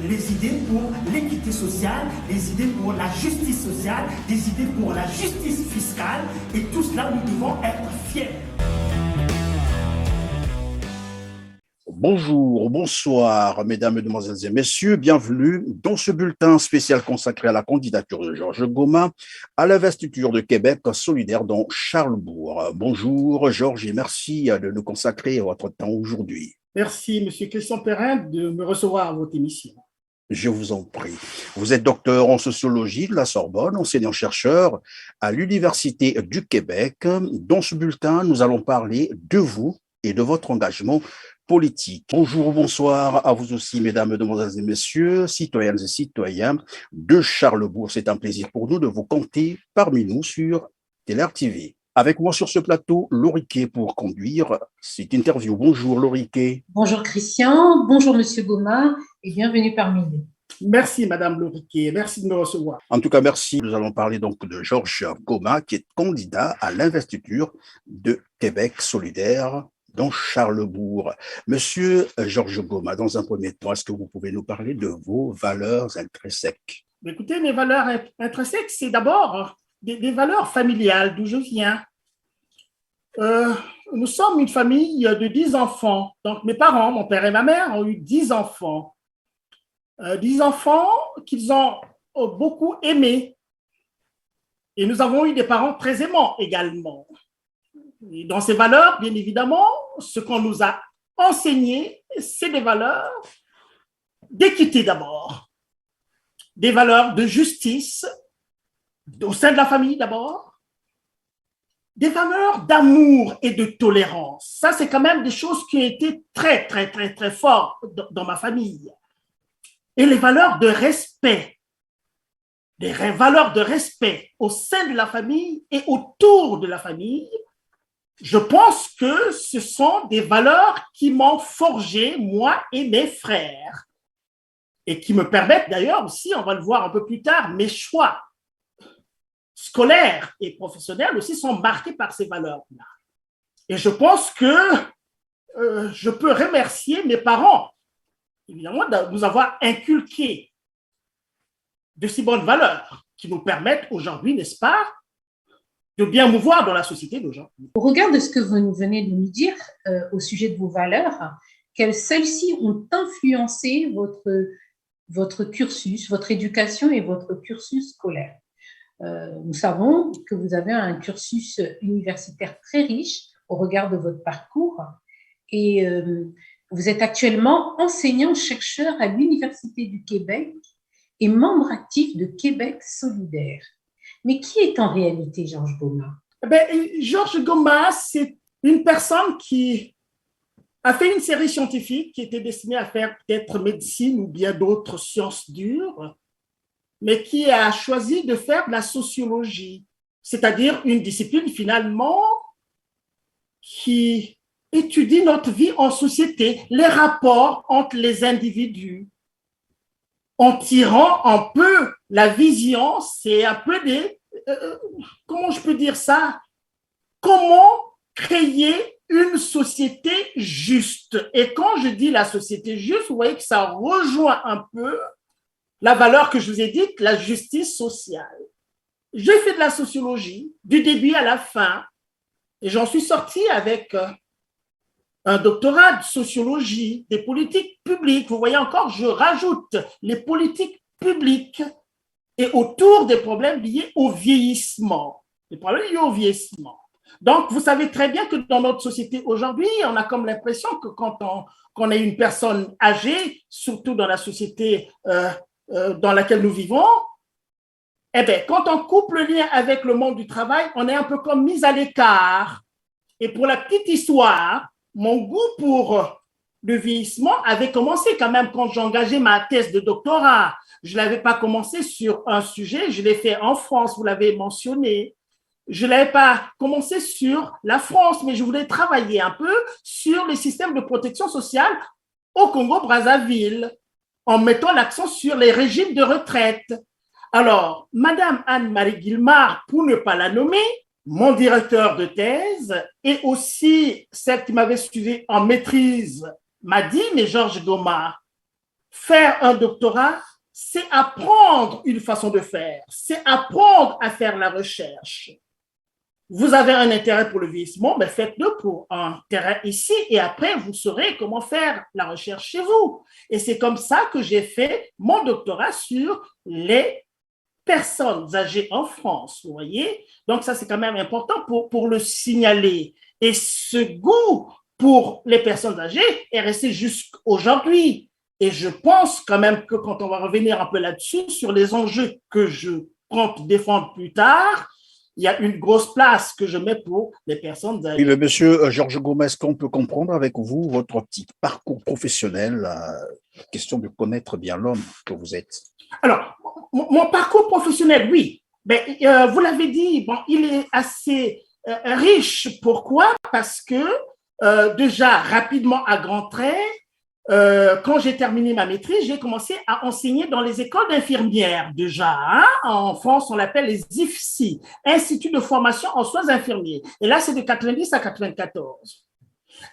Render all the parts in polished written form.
les idées pour l'équité sociale, les idées pour la justice sociale, des idées pour la justice fiscale, et tout cela, nous devons être fiers. Bonjour, bonsoir, mesdames, mesdemoiselles et messieurs. Bienvenue dans ce bulletin spécial consacré à la candidature de Georges Goma à l'investiture de Québec solidaire dans Charlesbourg. Bonjour, Georges, et merci de nous consacrer votre temps aujourd'hui. Merci, Monsieur Christian Perrin, de me recevoir à votre émission. Je vous en prie. Vous êtes docteur en sociologie de la Sorbonne, enseignant-chercheur à l'Université du Québec. Dans ce bulletin, nous allons parler de vous et de votre engagement politique. Bonjour, bonsoir à vous aussi, mesdames, mesdemoiselles et messieurs, citoyennes et citoyens de Charlesbourg. C'est un plaisir pour nous de vous compter parmi nous sur TLR TV. Avec moi sur ce plateau, Loriquet pour conduire cette interview. Bonjour Loriquet. Bonjour Christian, bonjour Monsieur Goma et bienvenue parmi nous. Merci Madame Loriquet, merci de me recevoir. En tout cas, merci. Nous allons parler donc de Georges Goma qui est candidat à l'investiture de Québec solidaire dans Charlesbourg. Monsieur Georges Goma, dans un premier temps, est-ce que vous pouvez nous parler de vos valeurs intrinsèques? Écoutez, mes valeurs intrinsèques, c'est d'abord des valeurs familiales d'où je viens. Nous sommes une famille de 10 enfants. Donc, mes parents, mon père et ma mère, ont eu 10 enfants. 10 enfants qu'ils ont beaucoup aimés. Et nous avons eu des parents très aimants également. Et dans ces valeurs, bien évidemment, ce qu'on nous a enseigné, c'est des valeurs d'équité d'abord, des valeurs de justice au sein de la famille d'abord, des valeurs d'amour et de tolérance. Ça, c'est quand même des choses qui ont été très, très, très, très fortes dans ma famille. Et les valeurs de respect, des valeurs de respect au sein de la famille et autour de la famille. Je pense que ce sont des valeurs qui m'ont forgé, moi et mes frères, et qui me permettent d'ailleurs aussi, on va le voir un peu plus tard, mes choix scolaires et professionnels aussi sont marqués par ces valeurs-là. Et je pense que je peux remercier mes parents, évidemment, de nous avoir inculqué de si bonnes valeurs qui nous permettent aujourd'hui, n'est-ce pas, de bien mouvoir dans la société d'aujourd'hui. Au regard de ce que vous venez de nous dire au sujet de vos valeurs, quelles celles-ci ont influencé votre cursus, votre éducation et votre cursus scolaire? Nous savons que vous avez un cursus universitaire très riche au regard de votre parcours et vous êtes actuellement enseignant-chercheur à l'Université du Québec et membre actif de Québec solidaire. Mais qui est en réalité Georges Goma? Georges Goma, c'est une personne qui a fait une série scientifique qui était destinée à faire peut-être médecine ou bien d'autres sciences dures, mais qui a choisi de faire de la sociologie, c'est-à-dire une discipline finalement qui étudie notre vie en société, les rapports entre les individus, en tirant un peu la vision, c'est un peu des, comment je peux dire ça, comment créer une société juste. Et quand je dis la société juste, vous voyez que ça rejoint un peu la valeur que je vous ai dite, la justice sociale. J'ai fait de la sociologie du début à la fin et j'en suis sorti avec un doctorat de sociologie, des politiques publiques. Vous voyez encore, je rajoute les politiques publiques et autour des problèmes liés au vieillissement. Les problèmes liés au vieillissement. Donc, vous savez très bien que dans notre société aujourd'hui, on a comme l'impression que quand on est une personne âgée, surtout dans la société dans laquelle nous vivons, eh bien, quand on coupe le lien avec le monde du travail, on est un peu comme mis à l'écart. Et pour la petite histoire, mon goût pour le vieillissement avait commencé quand même quand j'ai engagé ma thèse de doctorat. Je ne l'avais pas commencé sur un sujet, je l'ai fait en France, vous l'avez mentionné. Je ne l'avais pas commencé sur la France, mais je voulais travailler un peu sur les systèmes de protection sociale au Congo-Brazzaville, en mettant l'accent sur les régimes de retraite. Alors, Madame Anne-Marie Guillemard, pour ne pas la nommer, mon directeur de thèse et aussi celle qui m'avait suivi en maîtrise m'a dit, mais Georges Goma, faire un doctorat, c'est apprendre une façon de faire, c'est apprendre à faire la recherche. Vous avez un intérêt pour le vieillissement, mais faites-le pour un terrain ici et après, vous saurez comment faire la recherche chez vous. Et c'est comme ça que j'ai fait mon doctorat sur les personnes âgées en France, vous voyez. Donc ça, c'est quand même important pour le signaler. Et ce goût pour les personnes âgées est resté jusqu'aujourd'hui. Et je pense quand même que quand on va revenir un peu là-dessus, sur les enjeux que je compte défendre plus tard, il y a une grosse place que je mets pour les personnes âgées. Oui, mais monsieur Georges Gomez, est-ce qu'on peut comprendre avec vous votre petit parcours professionnel, question de connaître bien l'homme que vous êtes? Alors, mon parcours professionnel, oui. Mais, vous l'avez dit, bon, il est assez riche. Pourquoi? Parce que déjà, rapidement, à grands traits, quand j'ai terminé ma maîtrise, j'ai commencé à enseigner dans les écoles d'infirmières déjà. Hein? En France, on l'appelle les IFSI, Institut de formation en soins infirmiers. Et là, c'est de 90 à 94.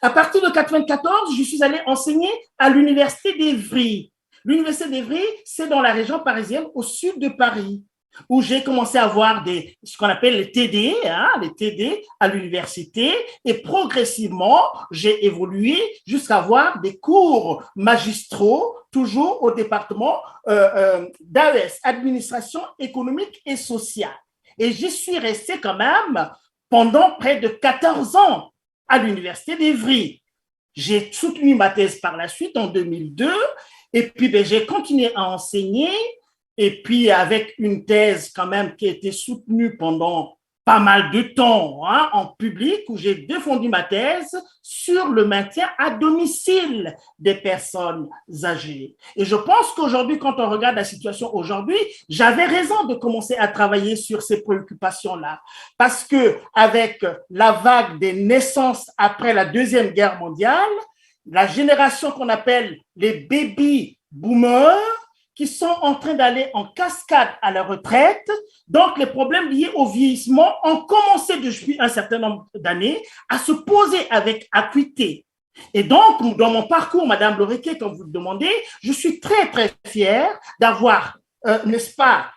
À partir de 94, je suis allée enseigner à l'Université d'Évry. L'Université d'Évry, c'est dans la région parisienne, au sud de Paris, où j'ai commencé à voir ce qu'on appelle les TD, les TD à l'université, et progressivement, j'ai évolué jusqu'à avoir des cours magistraux, toujours au département d'AES, Administration économique et sociale. Et j'y suis restée quand même pendant près de 14 ans à l'Université d'Évry. J'ai soutenu ma thèse par la suite en 2002, et puis j'ai continué à enseigner. Et puis, avec une thèse quand même qui a été soutenue pendant pas mal de temps en public, où j'ai défendu ma thèse sur le maintien à domicile des personnes âgées. Et je pense qu'aujourd'hui, quand on regarde la situation aujourd'hui, j'avais raison de commencer à travailler sur ces préoccupations-là. Parce que avec la vague des naissances après la Deuxième Guerre mondiale, la génération qu'on appelle les baby boomers, qui sont en train d'aller en cascade à la retraite. Donc, les problèmes liés au vieillissement ont commencé depuis un certain nombre d'années à se poser avec acuité. Et donc, dans mon parcours, Madame Loriquet, comme vous le demandez, je suis très, très fière d'avoir, n'est-ce pas,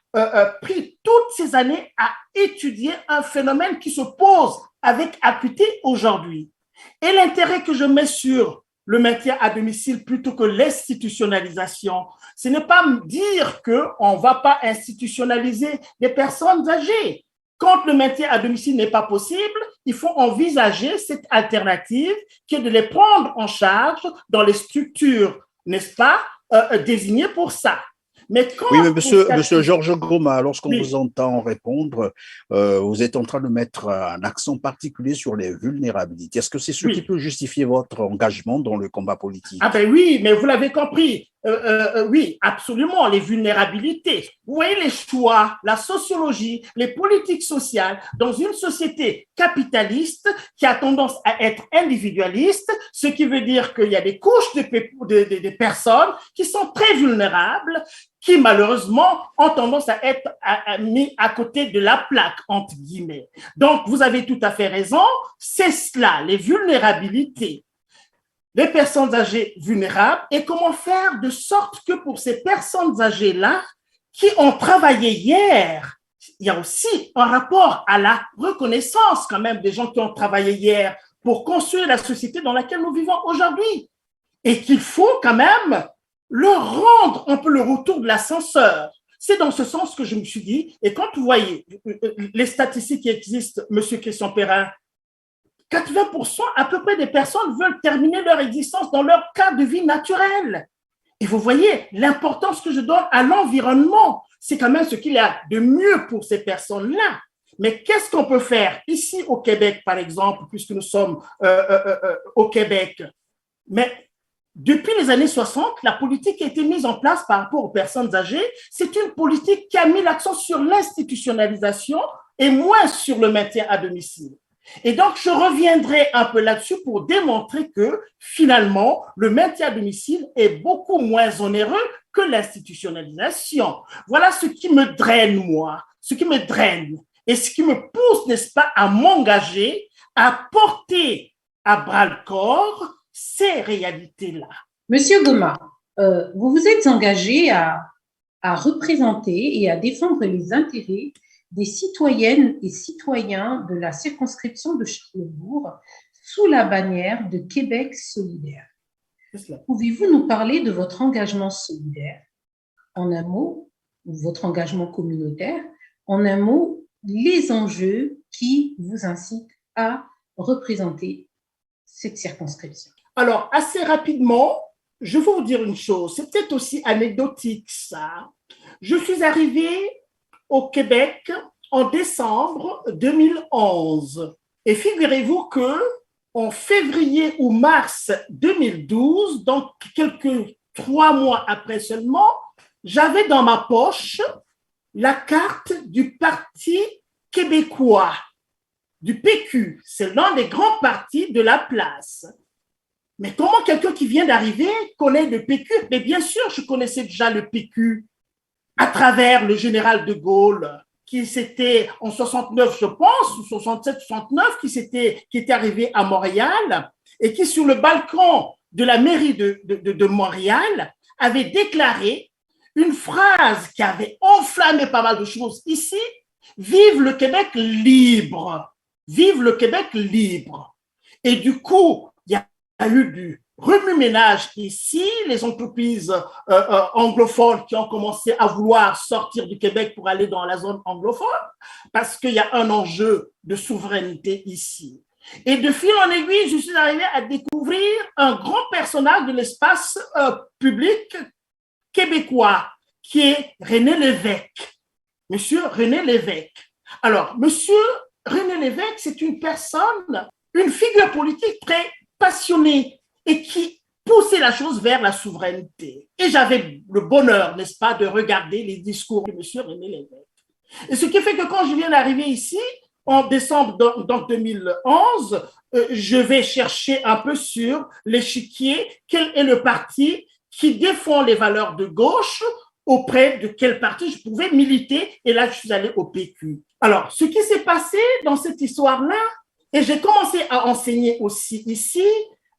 pris toutes ces années à étudier un phénomène qui se pose avec acuité aujourd'hui. Et l'intérêt que je mets sur le maintien à domicile plutôt que l'institutionnalisation, ce n'est pas me dire qu'on ne va pas institutionnaliser les personnes âgées. Quand le maintien à domicile n'est pas possible, il faut envisager cette alternative qui est de les prendre en charge dans les structures, n'est-ce pas, désignées pour ça. Mais monsieur Georges Goma, lorsqu'on vous entend répondre, vous êtes en train de mettre un accent particulier sur les vulnérabilités. Est-ce que c'est ce qui peut justifier votre engagement dans le combat politique? Ah ben oui, mais vous l'avez compris. Oui, absolument, les vulnérabilités. Vous voyez les choix, la sociologie, les politiques sociales dans une société capitaliste qui a tendance à être individualiste, ce qui veut dire qu'il y a des couches de personnes qui sont très vulnérables, qui malheureusement ont tendance à être mis à côté de la plaque, entre guillemets. Donc, vous avez tout à fait raison, c'est cela, les vulnérabilités. Les personnes âgées vulnérables et comment faire de sorte que pour ces personnes âgées-là qui ont travaillé hier, il y a aussi un rapport à la reconnaissance quand même des gens qui ont travaillé hier pour construire la société dans laquelle nous vivons aujourd'hui et qu'il faut quand même leur rendre un peu le retour de l'ascenseur. C'est dans ce sens que je me suis dit, et quand vous voyez les statistiques qui existent, Monsieur Christian Perrin, 80% à peu près des personnes veulent terminer leur existence dans leur cadre de vie naturel. Et vous voyez l'importance que je donne à l'environnement. C'est quand même ce qu'il y a de mieux pour ces personnes-là. Mais qu'est-ce qu'on peut faire ici au Québec, par exemple, puisque nous sommes au Québec? Mais depuis les années 60, la politique qui a été mise en place par rapport aux personnes âgées, c'est une politique qui a mis l'accent sur l'institutionnalisation et moins sur le maintien à domicile. Et donc, je reviendrai un peu là-dessus pour démontrer que, finalement, le maintien à domicile est beaucoup moins onéreux que l'institutionnalisation. Voilà ce qui me draine, moi, ce qui me draine et ce qui me pousse, n'est-ce pas, à m'engager, à porter à bras-le-corps ces réalités-là. Monsieur Goma, vous vous êtes engagé à représenter et à défendre les intérêts des citoyennes et citoyens de la circonscription de Charlesbourg sous la bannière de Québec solidaire. Pouvez-vous nous parler de votre engagement solidaire? En un mot, ou votre engagement communautaire, en un mot, les enjeux qui vous incitent à représenter cette circonscription. Alors, assez rapidement, je vais vous dire une chose, c'est peut-être aussi anecdotique ça. Je suis arrivée au Québec en décembre 2011 et figurez-vous que en février ou mars 2012, donc quelques 3 mois après seulement, j'avais dans ma poche la carte du Parti québécois, du PQ. C'est l'un des grands partis de la place. Mais comment quelqu'un qui vient d'arriver connaît le PQ? Mais bien sûr, je connaissais déjà le PQ à travers le général de Gaulle, qui s'était en 69, je pense, ou 67, 69, qui était arrivé à Montréal et qui, sur le balcon de la mairie de Montréal, avait déclaré une phrase qui avait enflammé pas mal de choses ici: vive le Québec libre, vive le Québec libre. Et du coup, il y a eu du remue-ménage ici, les entreprises anglophones qui ont commencé à vouloir sortir du Québec pour aller dans la zone anglophone, parce qu'il y a un enjeu de souveraineté ici. Et de fil en aiguille, je suis arrivée à découvrir un grand personnage de l'espace public québécois, qui est René Lévesque. Monsieur René Lévesque. Alors, monsieur René Lévesque, c'est une personne, une figure politique très passionnée et qui poussait la chose vers la souveraineté. Et j'avais le bonheur, n'est-ce pas, de regarder les discours de monsieur René Lévesque. Et ce qui fait que quand je viens d'arriver ici, en décembre 2011, je vais chercher un peu sur l'échiquier quel est le parti qui défend les valeurs de gauche, auprès de quel parti je pouvais militer, et là, je suis allée au PQ. Alors, ce qui s'est passé dans cette histoire-là, et j'ai commencé à enseigner aussi ici,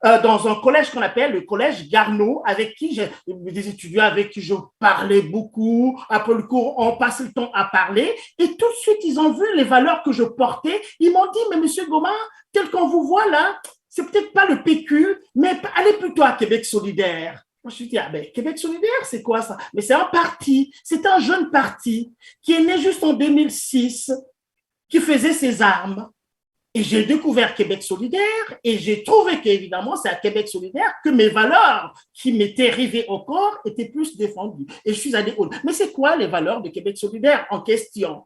dans un collège qu'on appelle le collège Garneau, avec qui j'ai des étudiants avec qui je parlais beaucoup. Après le cours, on passait le temps à parler, et tout de suite, ils ont vu les valeurs que je portais. Ils m'ont dit, mais monsieur Goma, tel qu'on vous voit là, c'est peut-être pas le PQ, mais allez plutôt à Québec solidaire. Moi, je me suis dit, ah ben, Québec solidaire, c'est quoi ça? Mais c'est un parti, c'est un jeune parti qui est né juste en 2006, qui faisait ses armes. Et j'ai découvert Québec solidaire et j'ai trouvé qu'évidemment, c'est à Québec solidaire que mes valeurs qui m'étaient rivées au corps étaient plus défendues. Et je suis allée au... Mais c'est quoi les valeurs de Québec solidaire en question?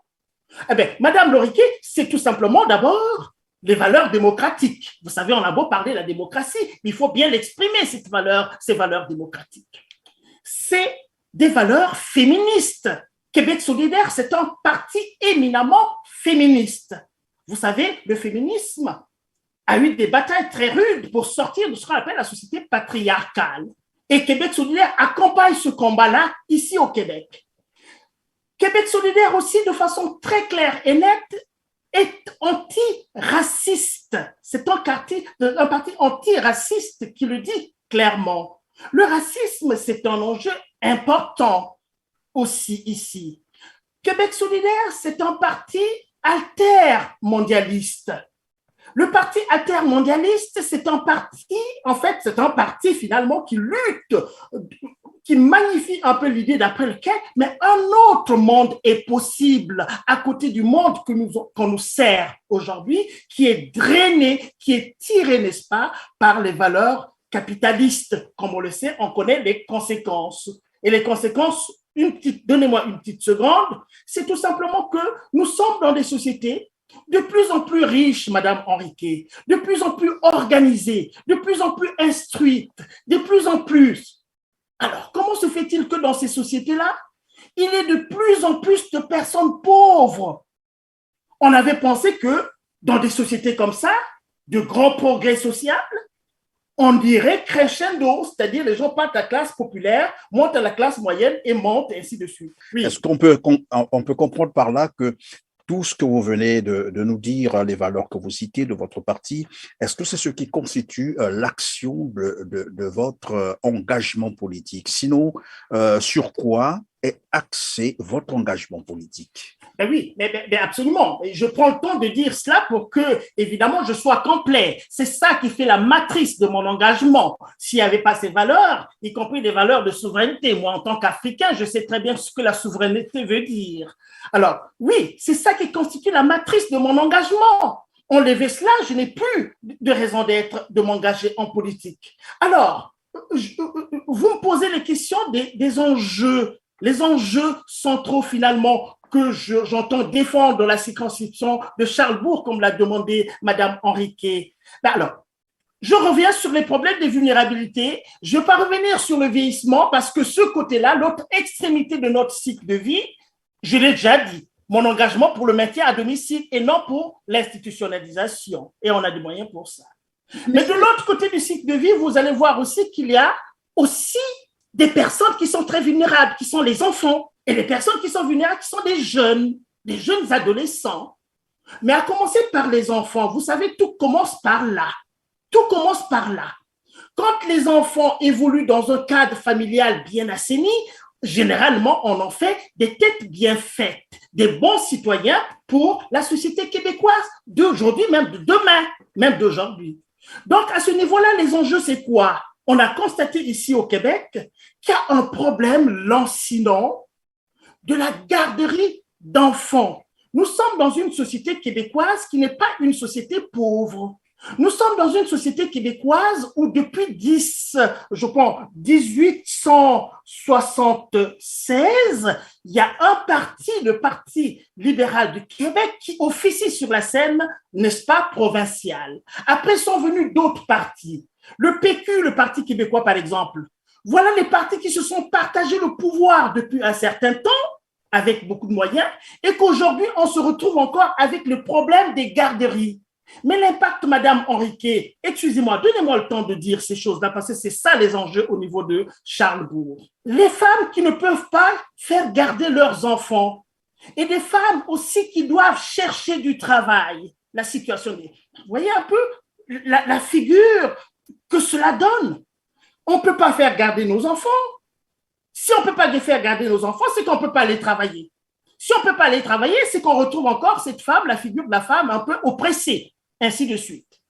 Eh bien, Madame Loriquet, c'est tout simplement d'abord les valeurs démocratiques. Vous savez, on a beau parler de la démocratie, mais il faut bien l'exprimer, ces valeurs démocratiques. C'est des valeurs féministes. Québec solidaire, c'est un parti éminemment féministe. Vous savez, le féminisme a eu des batailles très rudes pour sortir de ce qu'on appelle la société patriarcale. Et Québec solidaire accompagne ce combat-là ici au Québec. Québec solidaire aussi, de façon très claire et nette, est anti-raciste. C'est un parti anti-raciste qui le dit clairement. Le racisme, c'est un enjeu important aussi ici. Québec solidaire, c'est un parti altermondialiste. Le parti altermondialiste, c'est un parti finalement qui lutte, qui magnifie un peu l'idée d'après lequel, mais un autre monde est possible à côté du monde qu'on nous sert aujourd'hui, qui est drainé, qui est tiré, n'est-ce pas, par les valeurs capitalistes. Comme on le sait, on connaît les conséquences. Et les conséquences, donnez-moi une petite seconde, c'est tout simplement que nous sommes dans des sociétés de plus en plus riches, Madame Henriquet, de plus en plus organisées, de plus en plus instruites, de plus en plus. Alors, comment se fait-il que dans ces sociétés-là, il y ait de plus en plus de personnes pauvres? On avait pensé que dans des sociétés comme ça, de grands progrès sociaux, on dirait crescendo, c'est-à-dire les gens partent de la classe populaire, montent à la classe moyenne et montent, et ainsi de suite. Oui. Est-ce qu'on peut comprendre par là que tout ce que vous venez de nous dire, les valeurs que vous citez de votre parti, est-ce que c'est ce qui constitue l'action de votre engagement politique? Sinon, sur quoi est axé votre engagement politique? Ben oui, mais absolument. Je prends le temps de dire cela pour que, évidemment, je sois complet. C'est ça qui fait la matrice de mon engagement. S'il n'y avait pas ces valeurs, y compris des valeurs de souveraineté, moi, en tant qu'Africain, je sais très bien ce que la souveraineté veut dire. Alors, oui, c'est ça qui constitue la matrice de mon engagement. Enlever cela, je n'ai plus de raison d'être, de m'engager en politique. Alors, vous me posez les questions des enjeux. Les enjeux centraux, finalement, que j'entends défendre dans la circonscription de Charlesbourg, comme l'a demandé Mme Henriquet. Alors, je reviens sur les problèmes de vulnérabilité. Je ne vais pas revenir sur le vieillissement parce que ce côté-là, l'autre extrémité de notre cycle de vie, je l'ai déjà dit, mon engagement pour le maintien à domicile et non pour l'institutionnalisation. Et on a des moyens pour ça. Mais de l'autre côté du cycle de vie, vous allez voir aussi qu'il y a aussi des personnes qui sont très vulnérables, qui sont les enfants, et les personnes qui sont vulnérables, qui sont des jeunes adolescents. Mais à commencer par les enfants, vous savez, tout commence par là. Tout commence par là. Quand les enfants évoluent dans un cadre familial bien assaini, généralement, on en fait des têtes bien faites, des bons citoyens pour la société québécoise d'aujourd'hui, même de demain, même d'aujourd'hui. Donc, à ce niveau-là, les enjeux, c'est quoi? On a constaté ici au Québec qu'il y a un problème lancinant de la garderie d'enfants. Nous sommes dans une société québécoise qui n'est pas une société pauvre. Nous sommes dans une société québécoise où depuis 1876, il y a un parti, le Parti libéral du Québec, qui officie sur la scène, n'est-ce pas, provinciale. Après sont venus d'autres partis. Le PQ, le Parti québécois, par exemple. Voilà les partis qui se sont partagés le pouvoir depuis un certain temps, avec beaucoup de moyens, et qu'aujourd'hui, on se retrouve encore avec le problème des garderies. Mais l'impact, Madame Henriquet, excusez-moi, donnez-moi le temps de dire ces choses-là, parce que c'est ça les enjeux au niveau de Charlesbourg. Les femmes qui ne peuvent pas faire garder leurs enfants, et des femmes aussi qui doivent chercher du travail, la situation des... Vous voyez un peu la figure que cela donne. On ne peut pas faire garder nos enfants. Si on ne peut pas les faire garder nos enfants, c'est qu'on ne peut pas aller travailler. Si on ne peut pas aller travailler, c'est qu'on retrouve encore cette femme, la figure de la femme un peu oppressée, ainsi de suite.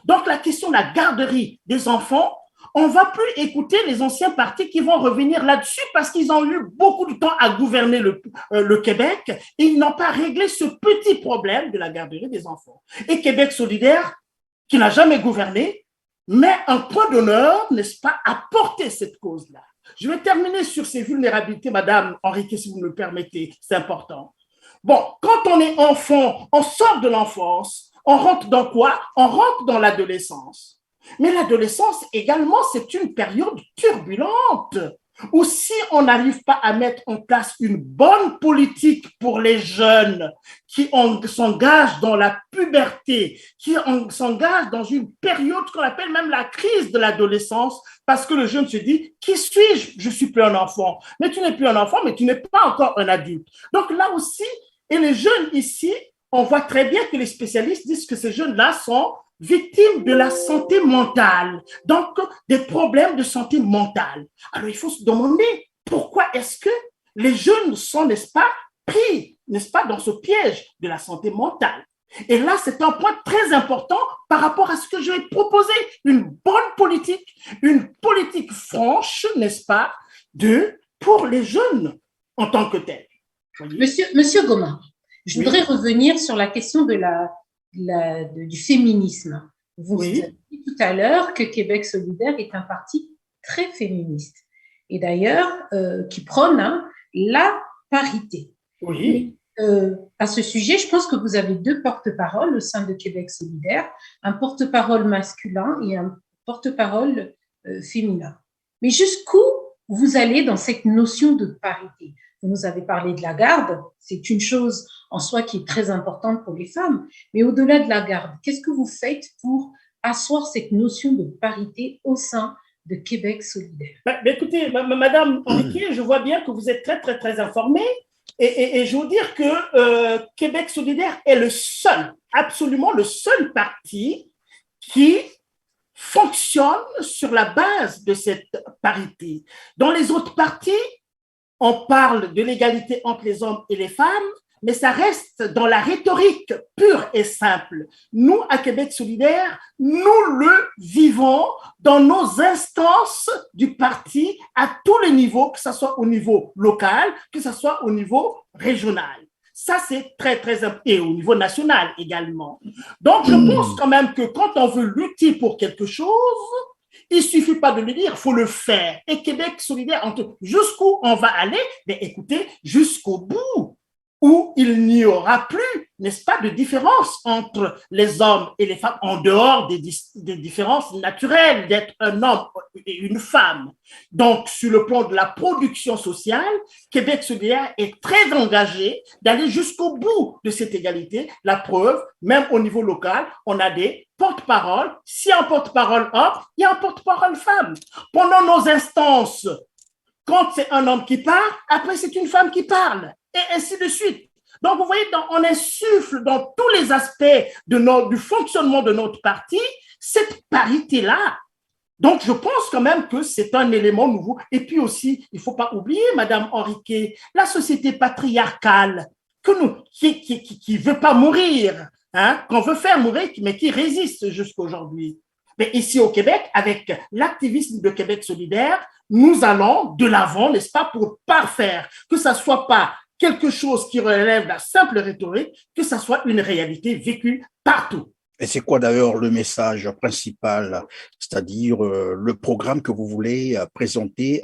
Donc, la question de la garderie des enfants, on ne va plus écouter les anciens partis qui vont revenir là-dessus parce qu'ils ont eu beaucoup de temps à gouverner le Québec et ils n'ont pas réglé ce petit problème de la garderie des enfants. Et Québec solidaire, qui n'a jamais gouverné, met un point d'honneur, n'est-ce pas, à porter cette cause-là. Je vais terminer sur ces vulnérabilités, Madame Henriquet, si vous me le permettez, c'est important. Bon, quand on est enfant, on sort de l'enfance, on rentre dans quoi? On rentre dans l'adolescence. Mais l'adolescence également, c'est une période turbulente où si on n'arrive pas à mettre en place une bonne politique pour les jeunes qui s'engagent dans la puberté, qui s'engagent dans une période qu'on appelle même la crise de l'adolescence, parce que le jeune se dit, qui suis-je? Je suis plus un enfant. Mais tu n'es plus un enfant, mais tu n'es pas encore un adulte. Donc là aussi, et les jeunes ici, on voit très bien que les spécialistes disent que ces jeunes-là sont victimes de la santé mentale, donc des problèmes de santé mentale. Alors, il faut se demander pourquoi est-ce que les jeunes sont, n'est-ce pas, pris, n'est-ce pas, dans ce piège de la santé mentale. Et là, c'est un point très important par rapport à ce que je vais proposer, une politique franche, n'est-ce pas, pour les jeunes en tant que tels. Monsieur Goma, je voudrais revenir sur la question du féminisme. Vous avez dit tout à l'heure que Québec solidaire est un parti très féministe et d'ailleurs qui prône la parité. Oui. À ce sujet, je pense que vous avez deux porte-paroles au sein de Québec solidaire, un porte-parole masculin et un porte-parole féminin. Mais jusqu'où vous allez dans cette notion de parité? Vous nous avez parlé de la garde, c'est une chose en soi qui est très importante pour les femmes, mais au-delà de la garde, qu'est-ce que vous faites pour asseoir cette notion de parité au sein de Québec solidaire? Écoutez, Madame Henriquet, je vois bien que vous êtes très, très, très informée Et je veux dire que Québec solidaire est le seul, absolument le seul parti qui fonctionne sur la base de cette parité. Dans les autres partis, on parle de l'égalité entre les hommes et les femmes, mais ça reste dans la rhétorique pure et simple. Nous, à Québec solidaire, nous le vivons dans nos instances du parti à tous les niveaux, que ce soit au niveau local, que ce soit au niveau régional. Ça, c'est très, très important. Et au niveau national également. Donc, je pense quand même que quand on veut lutter pour quelque chose, il ne suffit pas de le dire, il faut le faire. Et Québec solidaire, jusqu'où on va aller, mais écoutez, jusqu'au bout, où il n'y aura plus, n'est-ce pas, de différence entre les hommes et les femmes, en dehors des différences naturelles d'être un homme et une femme. Donc, sur le plan de la production sociale, Québec solidaire est très engagé d'aller jusqu'au bout de cette égalité. La preuve, même au niveau local, on a des porte-parole. Si un porte-parole homme, il y a un porte-parole femme. Pendant nos instances, quand c'est un homme qui parle, après c'est une femme qui parle, et ainsi de suite. Donc, vous voyez, on insuffle dans tous les aspects du fonctionnement de notre parti cette parité-là. Donc, je pense quand même que c'est un élément nouveau. Et puis aussi, il ne faut pas oublier, Madame Henriquet, la société patriarcale qui ne veut pas mourir, hein, qu'on veut faire mourir, mais qui résiste jusqu'aujourd'hui. Mais ici au Québec, avec l'activisme de Québec solidaire, nous allons de l'avant, n'est-ce pas, pour parfaire, que ça ne soit pas quelque chose qui relève de la simple rhétorique, que ça soit une réalité vécue partout. Et c'est quoi d'ailleurs le message principal, c'est-à-dire le programme que vous voulez présenter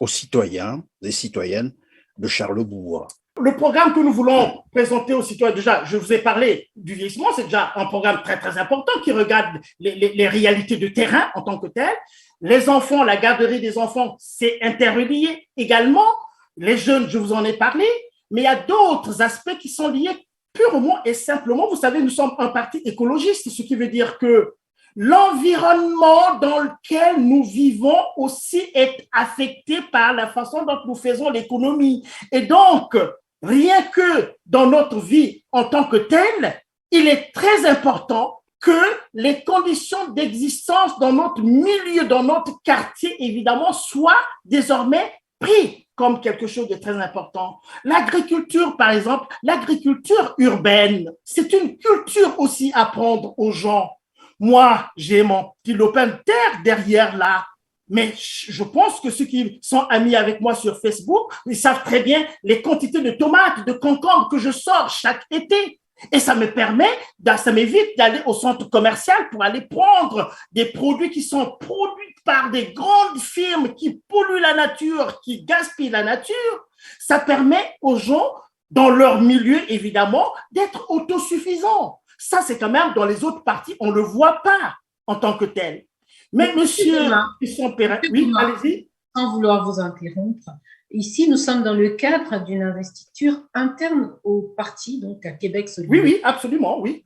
aux citoyens et citoyennes de Charlesbourg? Le programme que nous voulons présenter aux citoyens, déjà, je vous ai parlé du vieillissement, c'est déjà un programme très, très important qui regarde les réalités de terrain en tant que tel. Les enfants, la garderie des enfants, c'est interrelié également. Les jeunes, je vous en ai parlé, mais il y a d'autres aspects qui sont liés purement et simplement. Vous savez, nous sommes un parti écologiste, ce qui veut dire que l'environnement dans lequel nous vivons aussi est affecté par la façon dont nous faisons l'économie. Et donc, rien que dans notre vie en tant que telle, il est très important que les conditions d'existence dans notre milieu, dans notre quartier, évidemment, soient désormais prises comme quelque chose de très important. L'agriculture, par exemple, l'agriculture urbaine, c'est une culture aussi à apprendre aux gens. Moi, j'ai mon petit lopin de terre derrière là, mais je pense que ceux qui sont amis avec moi sur Facebook, ils savent très bien les quantités de tomates, de concombres que je sors chaque été. Et ça m'évite d'aller au centre commercial pour aller prendre des produits qui sont produits par des grandes firmes qui polluent la nature, qui gaspillent la nature. Ça permet aux gens, dans leur milieu évidemment, d'être autosuffisants. Ça, c'est quand même dans les autres parties, on ne le voit pas en tant que tel. Mais monsieur Christian Perrin, oui, allez-y. Sans vouloir vous interrompre, ici, nous sommes dans le cadre d'une investiture interne au parti, donc à Québec solidaire. Oui, oui, absolument, oui.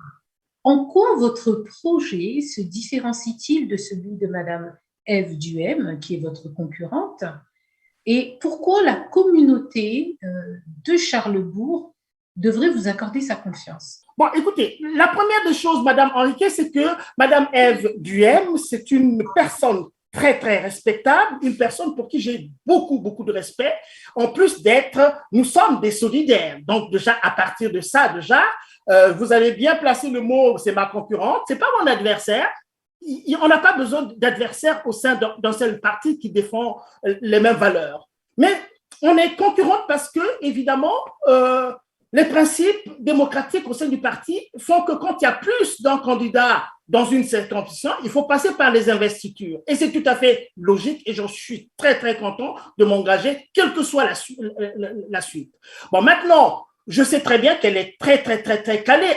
En quoi votre projet se différencie-t-il de celui de Madame Ève Duhem, qui est votre concurrente? Et pourquoi la communauté de Charlesbourg devrait vous accorder sa confiance? Bon, écoutez, la première des choses, Madame Henriquet, c'est que Madame Ève Duhem, c'est une personne très, très respectable, une personne pour qui j'ai beaucoup, beaucoup de respect. En plus nous sommes des solidaires. Donc, déjà, à partir de ça, vous avez bien placé le mot, c'est ma concurrente, c'est pas mon adversaire. On n'a pas besoin d'adversaire au sein d'un seul parti qui défend les mêmes valeurs. Mais on est concurrente parce que, évidemment, les principes démocratiques au sein du parti font que quand il y a plus d'un candidat dans une circonscription, il faut passer par les investitures. Et c'est tout à fait logique et j'en suis très, très content de m'engager, quelle que soit la suite. Bon, maintenant, je sais très bien qu'elle est très, très, très, très calée.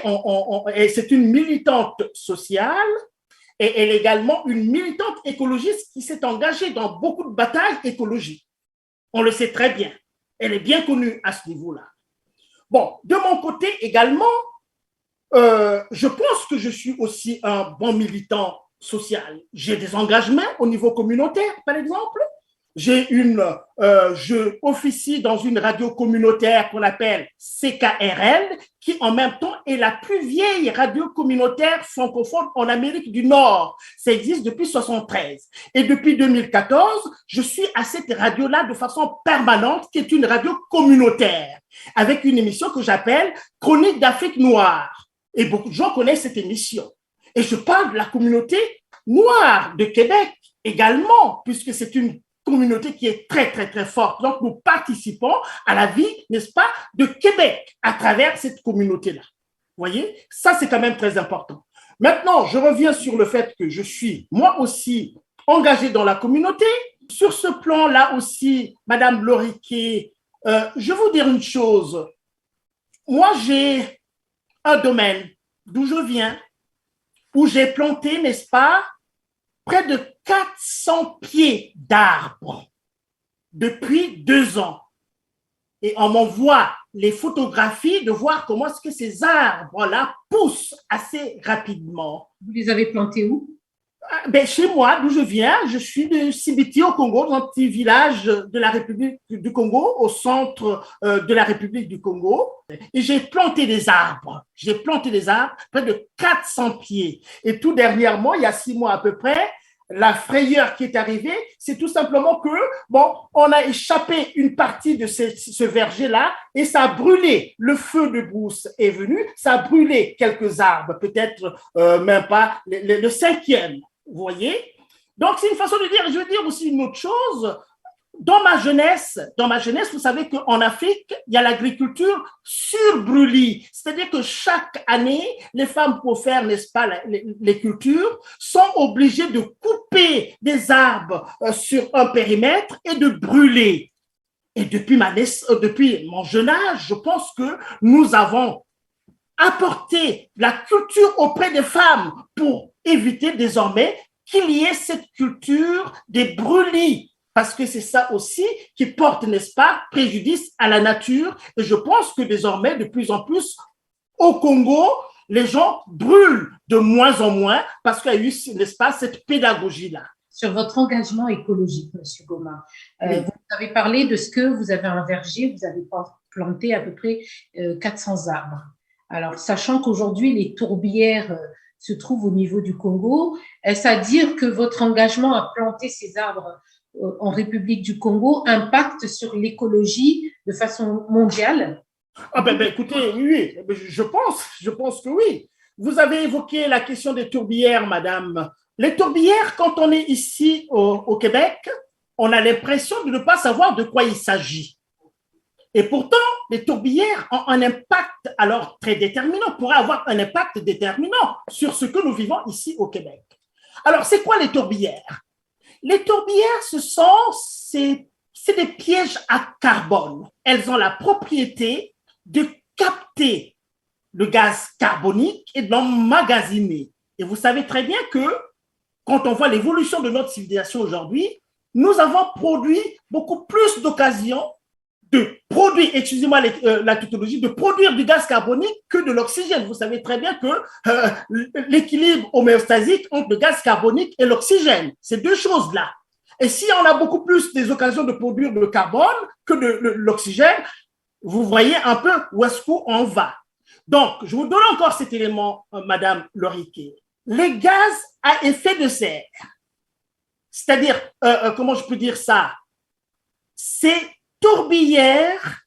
Et c'est une militante sociale et elle est également une militante écologiste qui s'est engagée dans beaucoup de batailles écologiques. On le sait très bien. Elle est bien connue à ce niveau-là. Bon, de mon côté également, je pense que je suis aussi un bon militant social. J'ai des engagements au niveau communautaire, par exemple. Je officie dans une radio communautaire qu'on appelle CKRL, qui en même temps est la plus vieille radio communautaire francophone en Amérique du Nord. Ça existe depuis 1973. Et depuis 2014, je suis à cette radio-là de façon permanente, qui est une radio communautaire, avec une émission que j'appelle Chronique d'Afrique noire. Et beaucoup de gens connaissent cette émission. Et je parle de la communauté noire de Québec également, puisque c'est une communauté qui est très, très, très forte. Donc, nous participons à la vie, n'est-ce pas, de Québec à travers cette communauté-là. Vous voyez, ça, c'est quand même très important. Maintenant, je reviens sur le fait que je suis, moi aussi, engagé dans la communauté. Sur ce plan-là aussi, Madame Loriquet, je vais vous dire une chose. Moi, j'ai un domaine d'où je viens, où j'ai planté, n'est-ce pas, près de 400 pieds d'arbres depuis 2 ans. Et on m'envoie les photographies de voir comment est-ce que ces arbres-là poussent assez rapidement. Vous les avez plantés où? Chez moi, d'où je viens, je suis de Sibiti au Congo, dans un petit village de la République du Congo, au centre de la République du Congo. Et j'ai planté des arbres. J'ai planté des arbres près de 400 pieds. Et tout dernièrement, il y a 6 mois à peu près, la frayeur qui est arrivée, c'est tout simplement que, on a échappé une partie de ce verger-là et ça a brûlé. Le feu de brousse est venu, ça a brûlé quelques arbres, peut-être même pas le 5e, vous voyez. Donc, c'est une façon de dire. Je veux dire aussi une autre chose. Dans ma jeunesse, vous savez qu'en Afrique, il y a l'agriculture sur brûlis. C'est-à-dire que chaque année, les femmes, pour faire, n'est-ce pas, les cultures, sont obligées de couper des arbres sur un périmètre et de brûler. Et depuis mon jeune âge, je pense que nous avons apporté la culture auprès des femmes pour éviter désormais qu'il y ait cette culture des brûlis. Parce que c'est ça aussi qui porte, n'est-ce pas, préjudice à la nature. Et je pense que désormais, de plus en plus, au Congo, les gens brûlent de moins en moins parce qu'il y a eu, n'est-ce pas, cette pédagogie-là. Sur votre engagement écologique, M. Goma, oui. Vous avez parlé de ce que vous avez un verger, vous avez planté à peu près 400 arbres. Alors, sachant qu'aujourd'hui, les tourbières se trouvent au niveau du Congo, est-ce à dire que votre engagement à planter ces arbres en République du Congo impacte sur l'écologie de façon mondiale? Écoutez, oui, je pense que oui. Vous avez évoqué la question des tourbières, madame. Les tourbières, quand on est ici au Québec, on a l'impression de ne pas savoir de quoi il s'agit. Et pourtant, les tourbières ont un impact alors très déterminant, pourraient avoir un impact déterminant sur ce que nous vivons ici au Québec. Alors, c'est quoi les tourbières? Les tourbières, c'est des pièges à carbone. Elles ont la propriété de capter le gaz carbonique et de l'emmagasiner. Et vous savez très bien que quand on voit l'évolution de notre civilisation aujourd'hui, nous avons produit beaucoup plus d'occasions de produire, excusez-moi la tautologie, de produire du gaz carbonique que de l'oxygène. Vous savez très bien que l'équilibre homéostasique entre le gaz carbonique et l'oxygène, ces deux choses-là. Et si on a beaucoup plus des occasions de produire le carbone que de l'oxygène, vous voyez un peu où est-ce qu'on va. Donc, je vous donne encore cet élément, Madame Loriquet. Les gaz à effet de serre, c'est-à-dire, comment je peux dire ça? Ces tourbières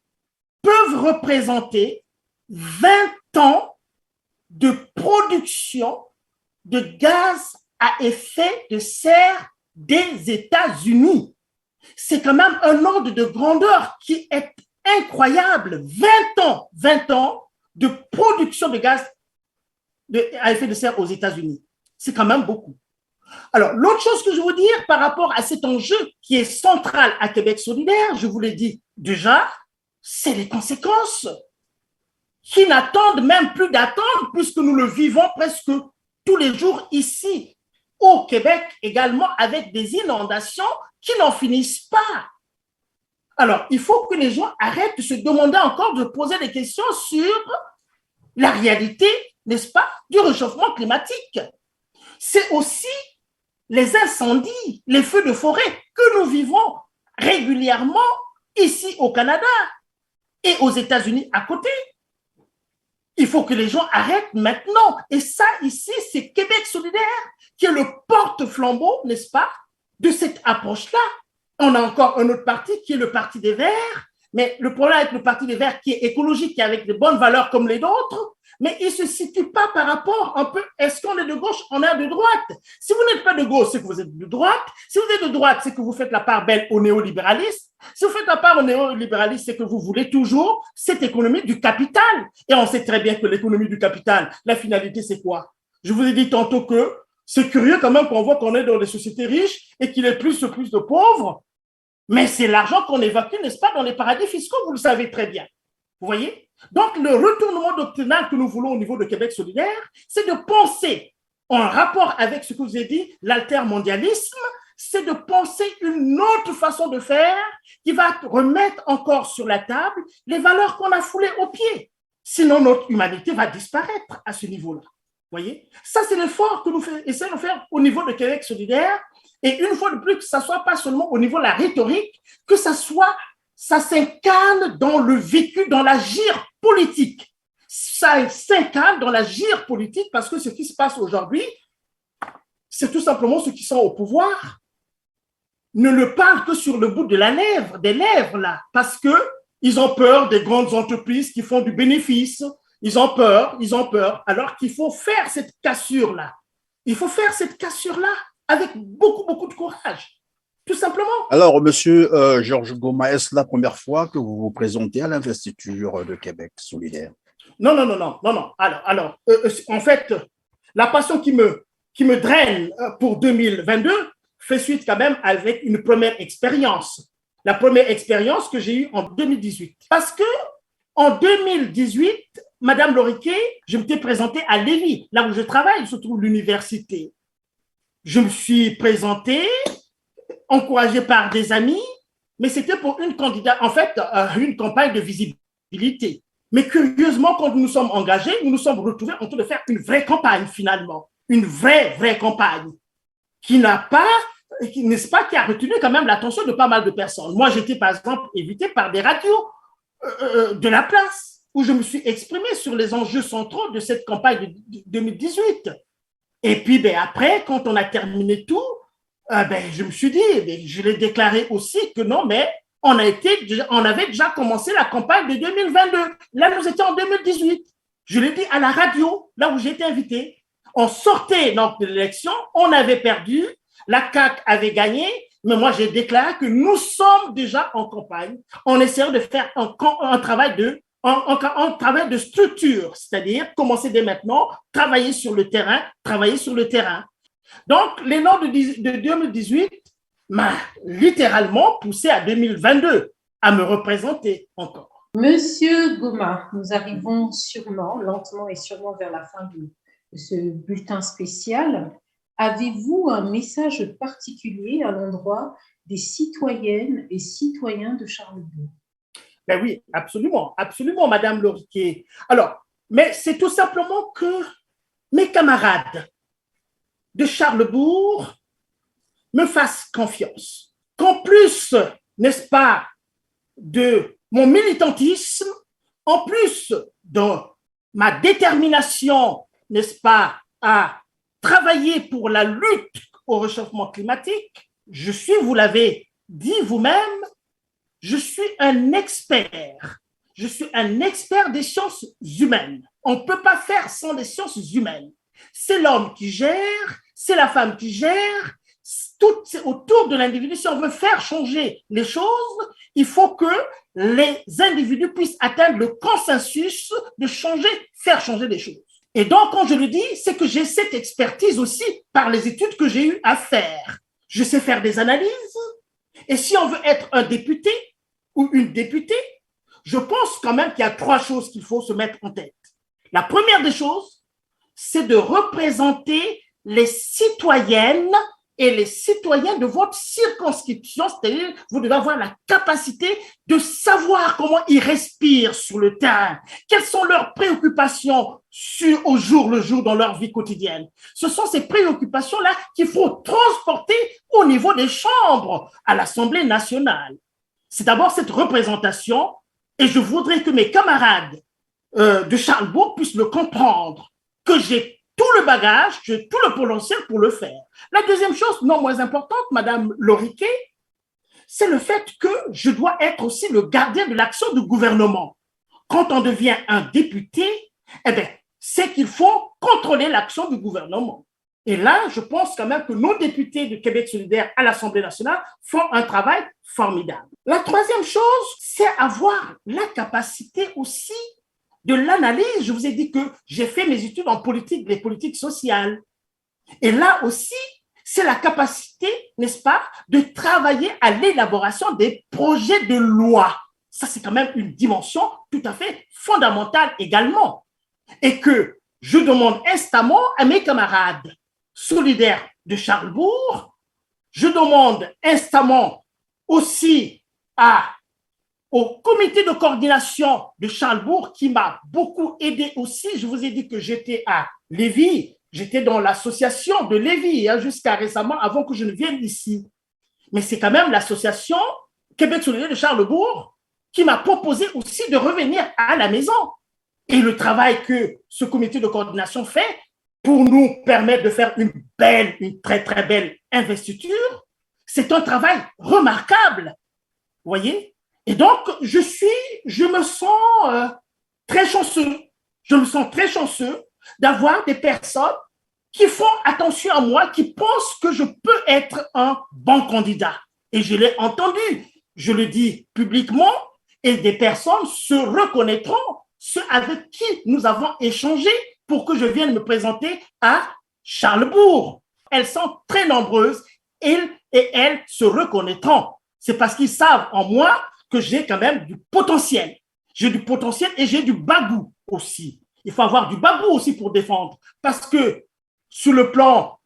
peuvent représenter 20 ans de production de gaz à effet de serre des États-Unis. C'est quand même un ordre de grandeur qui est incroyable. 20 ans de production de gaz à effet de serre aux États-Unis. C'est quand même beaucoup. Alors, l'autre chose que je veux dire par rapport à cet enjeu qui est central à Québec solidaire, je vous l'ai dit déjà, c'est les conséquences qui n'attendent même plus d'attendre puisque nous le vivons presque tous les jours ici au Québec également avec des inondations qui n'en finissent pas. Alors, il faut que les gens arrêtent de se demander encore de poser des questions sur la réalité, n'est-ce pas, du réchauffement climatique. C'est aussi les incendies, les feux de forêt que nous vivons régulièrement ici au Canada et aux États-Unis à côté. Il faut que les gens arrêtent maintenant. Et ça, ici, c'est Québec solidaire qui est le porte-flambeau, n'est-ce pas, de cette approche-là. On a encore un autre parti qui est le Parti des Verts, mais le problème avec le Parti des Verts qui est écologique, qui est avec de bonnes valeurs comme les nôtres, mais il ne se situe pas par rapport un peu, est-ce qu'on est de gauche, on est de droite. Si vous n'êtes pas de gauche, c'est que vous êtes de droite. Si vous êtes de droite, c'est que vous faites la part belle au néolibéralisme. Si vous faites la part au néolibéralisme, c'est que vous voulez toujours cette économie du capital. Et on sait très bien que l'économie du capital, la finalité, c'est quoi? Je vous ai dit tantôt que c'est curieux quand même qu'on voit qu'on est dans des sociétés riches et qu'il y ait plus de pauvres. Mais c'est l'argent qu'on évacue, n'est-ce pas, dans les paradis fiscaux, vous le savez très bien. Vous voyez? Donc, le retournement doctrinal que nous voulons au niveau de Québec solidaire, c'est de penser, en rapport avec ce que vous avez dit, l'altermondialisme, c'est de penser une autre façon de faire qui va remettre encore sur la table les valeurs qu'on a foulées aux pieds. Sinon, notre humanité va disparaître à ce niveau-là. Vous voyez? Ça, c'est l'effort que nous essayons de faire au niveau de Québec solidaire. Et une fois de plus, que ça ne soit pas seulement au niveau de la rhétorique, que ça s'incarne dans le vécu, dans l'agir politique. Ça s'incarne dans l'agir politique parce que ce qui se passe aujourd'hui, c'est tout simplement ceux qui sont au pouvoir ne le parlent que sur le bout de des lèvres, là, parce qu'ils ont peur des grandes entreprises qui font du bénéfice. Ils ont peur, alors qu'il faut faire cette cassure-là. Il faut faire cette cassure-là avec beaucoup de courage, tout simplement. Alors, monsieur Georges Goma, est-ce la première fois que vous vous présentez à l'investiture de Québec solidaire? Non. Alors, en fait, la passion qui me draine pour 2022 fait suite quand même avec une première expérience. La première expérience que j'ai eue en 2018. Parce que en 2018, Madame Loriquet, je m'étais présentée à Lévis, là où je travaille, se trouve l'université. Je me suis présentée, encouragée par des amis, mais c'était pour une campagne de visibilité. Mais curieusement, quand nous nous sommes engagés, nous nous sommes retrouvés en train de faire une vraie campagne finalement. Une vraie campagne qui n'a pas, n'est-ce pas, qui a retenu quand même l'attention de pas mal de personnes. Moi, j'étais par exemple invitée par des radios de la place où je me suis exprimée sur les enjeux centraux de cette campagne de 2018. Et puis, après, quand on a terminé tout, je me suis dit, je l'ai déclaré aussi que non, mais on avait déjà commencé la campagne de 2022. Là, nous étions en 2018. Je l'ai dit à la radio, là où j'ai été invité. On sortait donc de l'élection, on avait perdu, la CAQ avait gagné, mais moi, j'ai déclaré que nous sommes déjà en campagne. On essaiera de faire un travail de structure, c'est-à-dire commencer dès maintenant, travailler sur le terrain. Donc, l'élan de 2018 m'a littéralement poussé à 2022 à me représenter encore. Monsieur Goma, nous arrivons lentement et sûrement vers la fin de ce bulletin spécial. Avez-vous un message particulier à l'endroit des citoyennes et citoyens de Charlebourg? Ben oui, absolument, Madame Loriquet. Alors, mais c'est tout simplement que mes camarades de Charlebourg me fassent confiance. Qu'en plus, n'est-ce pas, de mon militantisme, en plus de ma détermination, n'est-ce pas, à travailler pour la lutte au réchauffement climatique, je suis, vous l'avez dit vous-même, je suis un expert. Je suis un expert des sciences humaines. On ne peut pas faire sans les sciences humaines. C'est l'homme qui gère, c'est la femme qui gère, tout autour de l'individu. Si on veut faire changer les choses, il faut que les individus puissent atteindre le consensus de faire changer les choses. Et donc, quand je le dis, c'est que j'ai cette expertise aussi par les études que j'ai eu à faire. Je sais faire des analyses. Et si on veut être un député ou une députée, je pense quand même qu'il y a 3 choses qu'il faut se mettre en tête. La première des choses, c'est de représenter les citoyennes et les citoyens de votre circonscription, c'est-à-dire vous devez avoir la capacité de savoir comment ils respirent sur le terrain, quelles sont leurs préoccupations au jour le jour dans leur vie quotidienne. Ce sont ces préoccupations-là qu'il faut transporter au niveau des chambres à l'Assemblée nationale. C'est d'abord cette représentation et je voudrais que mes camarades de Charlesbourg puissent le comprendre, que j'ai tout le bagage, j'ai tout le potentiel pour le faire. La deuxième chose, non moins importante, Madame Loriquet, c'est le fait que je dois être aussi le gardien de l'action du gouvernement. Quand on devient un député, eh bien, c'est qu'il faut contrôler l'action du gouvernement. Et là, je pense quand même que nos députés de Québec solidaire à l'Assemblée nationale font un travail formidable. La troisième chose, c'est avoir la capacité aussi de l'analyse. Je vous ai dit que j'ai fait mes études en politique, les politiques sociales. Et là aussi, c'est la capacité, n'est-ce pas, de travailler à l'élaboration des projets de loi. Ça, c'est quand même une dimension tout à fait fondamentale également. Et que je demande instamment à mes camarades solidaires de Charlesbourg, je demande instamment aussi au comité de coordination de Charlesbourg qui m'a beaucoup aidé aussi. Je vous ai dit que j'étais à Lévis, j'étais dans l'association de Lévis jusqu'à récemment, avant que je ne vienne ici. Mais c'est quand même l'association Québec solidaire de Charlesbourg qui m'a proposé aussi de revenir à la maison. Et le travail que ce comité de coordination fait pour nous permettre de faire une très, très belle investiture, c'est un travail remarquable. Vous voyez? Et donc, je me sens très chanceux. Je me sens très chanceux d'avoir des personnes qui font attention à moi, qui pensent que je peux être un bon candidat. Et je l'ai entendu, je le dis publiquement, et des personnes se reconnaîtront, ceux avec qui nous avons échangé pour que je vienne me présenter à Charlesbourg. Elles sont très nombreuses, ils et elles se reconnaîtront. C'est parce qu'ils savent en moi que j'ai quand même du potentiel. J'ai du potentiel et j'ai du bagou aussi. Il faut avoir du bagou aussi pour défendre. Parce que sur le plan,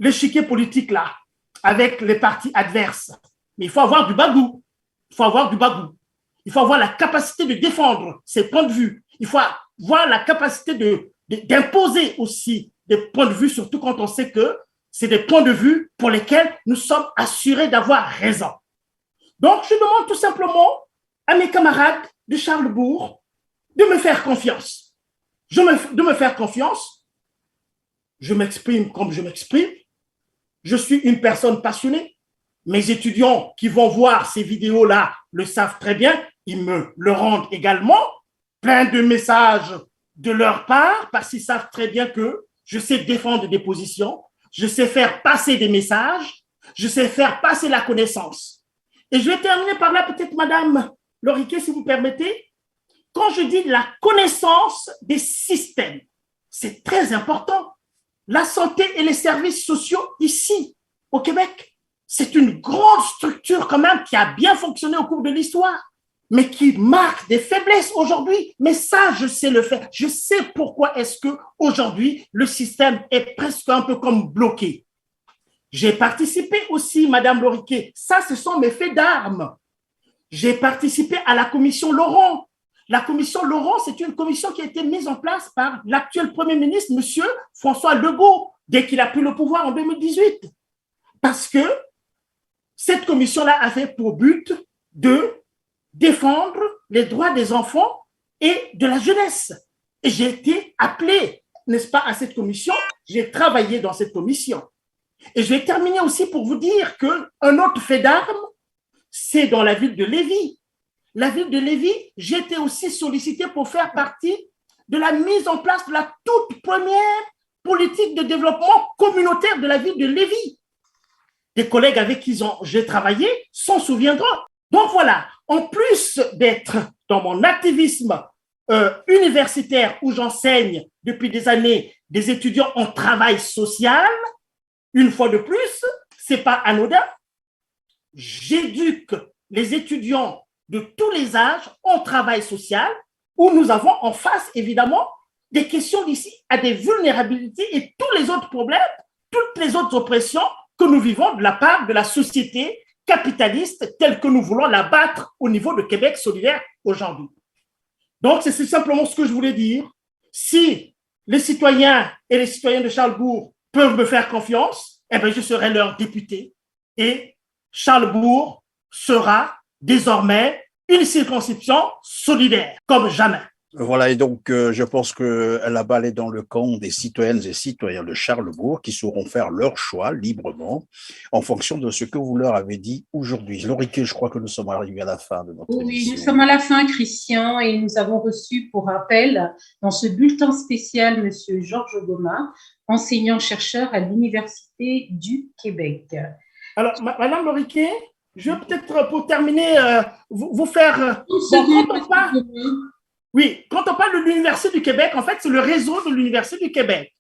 l'échiquier politique là, avec les partis adverses, mais il faut avoir du bagou. Il faut avoir du bagou. Il faut avoir la capacité de défendre ses points de vue. Il faut avoir la capacité d'imposer aussi des points de vue, surtout quand on sait que c'est des points de vue pour lesquels nous sommes assurés d'avoir raison. Donc, je demande tout simplement à mes camarades de Charlesbourg de me faire confiance. De me faire confiance. Je m'exprime comme je m'exprime. Je suis une personne passionnée. Mes étudiants qui vont voir ces vidéos-là le savent très bien. Ils me le rendent également. Plein de messages de leur part parce qu'ils savent très bien que je sais défendre des positions. Je sais faire passer des messages. Je sais faire passer la connaissance. Et je vais terminer par là, peut-être, Madame Loriquet, si vous permettez. Quand je dis la connaissance des systèmes, c'est très important. La santé et les services sociaux ici, au Québec, c'est une grande structure quand même qui a bien fonctionné au cours de l'histoire, mais qui marque des faiblesses aujourd'hui. Mais ça, je sais le faire. Je sais pourquoi est-ce qu'aujourd'hui, le système est presque un peu comme bloqué. J'ai participé aussi, Madame Loriquet, ça, ce sont mes faits d'armes. J'ai participé à la commission Laurent. La commission Laurent, c'est une commission qui a été mise en place par l'actuel Premier ministre, Monsieur François Legault, dès qu'il a pris le pouvoir en 2018. Parce que cette commission-là a fait pour but de défendre les droits des enfants et de la jeunesse. Et j'ai été appelé, n'est-ce pas, à cette commission. J'ai travaillé dans cette commission. Et je vais terminer aussi pour vous dire qu'un autre fait d'armes, c'est dans la ville de Lévis. La ville de Lévis, j'ai été aussi sollicité pour faire partie de la mise en place de la toute première politique de développement communautaire de la ville de Lévis. Des collègues avec qui j'ai travaillé s'en souviendront. Donc voilà, en plus d'être dans mon activisme universitaire où j'enseigne depuis des années des étudiants en travail social, une fois de plus, c'est pas anodin. J'éduque les étudiants de tous les âges en travail social où nous avons en face, évidemment, des questions d'ici à des vulnérabilités et tous les autres problèmes, toutes les autres oppressions que nous vivons de la part de la société capitaliste telle que nous voulons la battre au niveau de Québec solidaire aujourd'hui. Donc, c'est simplement ce que je voulais dire. Si les citoyens et les citoyennes de Charlesbourg peuvent me faire confiance, eh bien, je serai leur député. Et Charlesbourg sera désormais une circonscription solidaire, comme jamais. Voilà, et donc je pense que la balle est dans le camp des citoyennes et citoyens de Charlesbourg qui sauront faire leur choix librement en fonction de ce que vous leur avez dit aujourd'hui. Loriquet, je crois que nous sommes arrivés à la fin de notre émission. Oui, nous sommes à la fin, Christian, et nous avons reçu pour rappel dans ce bulletin spécial M. Georges Goma, enseignant-chercheur à l'Université du Québec. Alors, Madame Loriquet, je vais peut-être pour terminer vous faire… Quand on parle de l'Université du Québec, en fait, c'est le réseau de l'Université du Québec.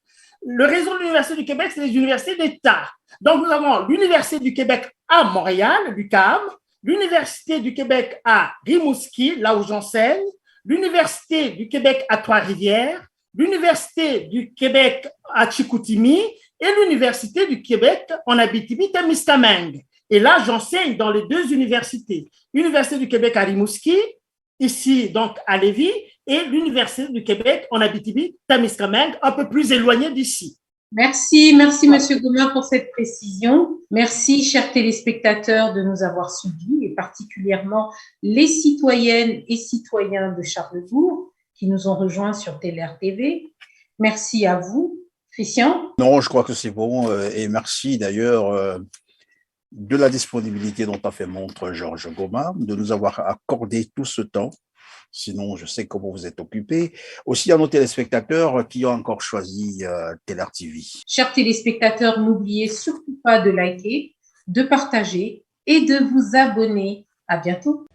Le réseau de l'Université du Québec, c'est les universités d'État. Donc, nous avons l'Université du Québec à Montréal, l'UQAM, l'Université du Québec à Rimouski, là où j'enseigne, l'Université du Québec à Trois-Rivières, l'Université du Québec à Chicoutimi et l'Université du Québec en Abitibi-Témiscamingue. Et là, j'enseigne dans les deux universités. L'Université du Québec à Rimouski, ici donc à Lévis, et l'Université du Québec en Abitibi-Témiscamingue, un peu plus éloignée d'ici. Merci Monsieur Goma pour cette précision. Merci, chers téléspectateurs, de nous avoir suivis, et particulièrement les citoyennes et citoyens de Charlesbourg qui nous ont rejoints sur TLR TV. Merci à vous. Christian? Non, je crois que c'est bon, et merci d'ailleurs de la disponibilité dont a fait montre Georges Goma, de nous avoir accordé tout ce temps. Sinon, je sais comment vous êtes occupés. Aussi à nos téléspectateurs qui ont encore choisi TLR TV. Chers téléspectateurs, n'oubliez surtout pas de liker, de partager et de vous abonner. À bientôt.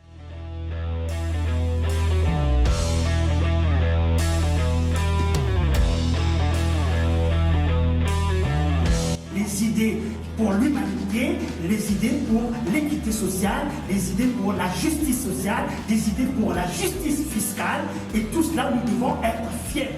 Les idées pour l'humanité, les idées pour l'équité sociale, les idées pour la justice sociale, des idées pour la justice fiscale, et tout cela, nous devons être fiers.